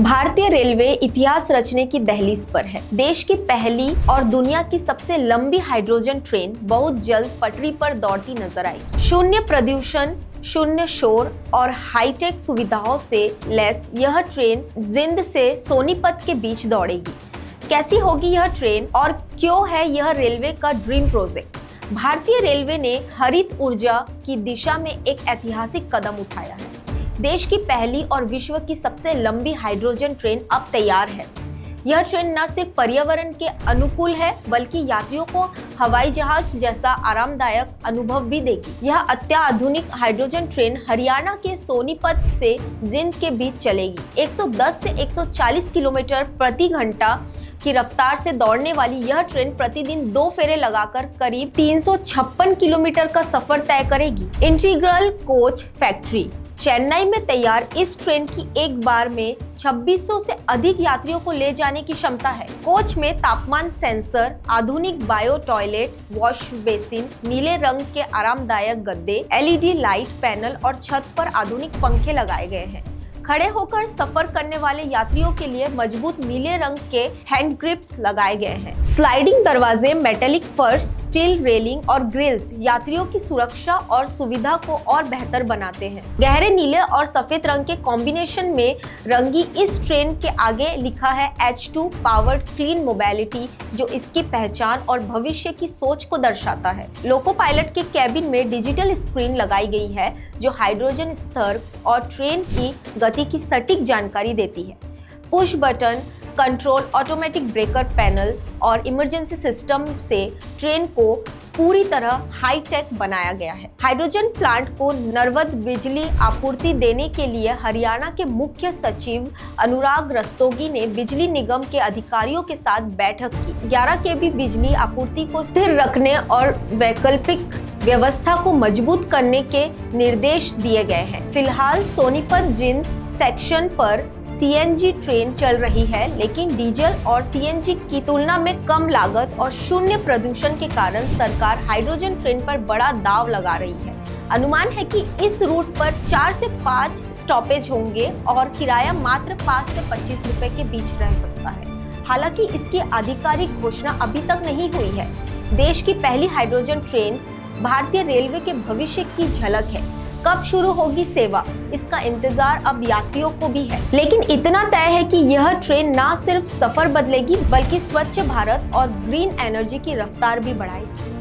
भारतीय रेलवे इतिहास रचने की दहलीज पर है। देश की पहली और दुनिया की सबसे लंबी हाइड्रोजन ट्रेन बहुत जल्द पटरी पर दौड़ती नजर आएगी। शून्य प्रदूषण, शून्य शोर और हाईटेक सुविधाओं से लैस यह ट्रेन जिंद से सोनीपत के बीच दौड़ेगी। कैसी होगी यह ट्रेन और क्यों है यह रेलवे का ड्रीम प्रोजेक्ट? भारतीय रेलवे ने हरित ऊर्जा की दिशा में एक ऐतिहासिक कदम उठाया है। देश की पहली और विश्व की सबसे लंबी हाइड्रोजन ट्रेन अब तैयार है। यह ट्रेन न सिर्फ पर्यावरण के अनुकूल है बल्कि यात्रियों को हवाई जहाज जैसा आरामदायक अनुभव भी देगी। यह अत्याधुनिक हाइड्रोजन ट्रेन हरियाणा के सोनीपत से जिंद के बीच चलेगी। 110 से 140 किलोमीटर प्रति घंटा की रफ्तार से दौड़ने वाली यह ट्रेन प्रतिदिन 2 फेरे लगाकर करीब 356 किलोमीटर का सफर तय करेगी। इंटीग्रल कोच फैक्ट्री चेन्नई में तैयार इस ट्रेन की एक बार में 2600 से अधिक यात्रियों को ले जाने की क्षमता है। कोच में तापमान सेंसर, आधुनिक बायो टॉयलेट, वॉश बेसिन, नीले रंग के आरामदायक गद्दे, एलईडी लाइट पैनल और छत पर आधुनिक पंखे लगाए गए हैं। खड़े होकर सफर करने वाले यात्रियों के लिए मजबूत नीले रंग के हैंड ग्रिप्स लगाए गए हैं। स्लाइडिंग दरवाजे, मेटेलिक फर्श, स्टील रेलिंग और ग्रिल्स यात्रियों की सुरक्षा और सुविधा को और बेहतर बनाते हैं। गहरे नीले और सफेद रंग के कॉम्बिनेशन में रंगी इस ट्रेन के आगे लिखा है H2 पावर्ड क्लीन मोबिलिटी, जो इसकी पहचान और भविष्य की सोच को दर्शाता है। लोको पायलट के कैबिन में डिजिटल स्क्रीन लगाई गई है जो हाइड्रोजन स्तर और ट्रेन की गति की सटीक जानकारी देती है। Push button control, automatic breaker panel और इमरजेंसी सिस्टम से ट्रेन को पूरी तरह हाईटेक बनाया गया है। हाइड्रोजन प्लांट को निर्बाध बिजली आपूर्ति देने के लिए हरियाणा के मुख्य सचिव अनुराग रस्तोगी ने बिजली निगम के अधिकारियों के साथ बैठक की। 11 kV बिजली आपूर्ति को स्थिर रखने और वैकल्पिक व्यवस्था को मजबूत करने के निर्देश दिए गए हैं। फिलहाल सोनीपत जिंद सेक्शन पर सीएनजी ट्रेन चल रही है, लेकिन डीजल और सीएनजी की तुलना में कम लागत और शून्य प्रदूषण के कारण सरकार हाइड्रोजन ट्रेन पर बड़ा दांव लगा रही है। अनुमान है कि इस रूट पर 4 से 5 स्टॉपेज होंगे और किराया मात्र 5 से 25 रुपए के बीच रह सकता है। हालांकि इसकी आधिकारिक घोषणा अभी तक नहीं हुई है। देश की पहली हाइड्रोजन ट्रेन भारतीय रेलवे के भविष्य की झलक है। कब शुरू होगी सेवा, इसका इंतजार अब यात्रियों को भी है, लेकिन इतना तय है कि यह ट्रेन न सिर्फ सफर बदलेगी बल्कि स्वच्छ भारत और ग्रीन एनर्जी की रफ्तार भी बढ़ाएगी।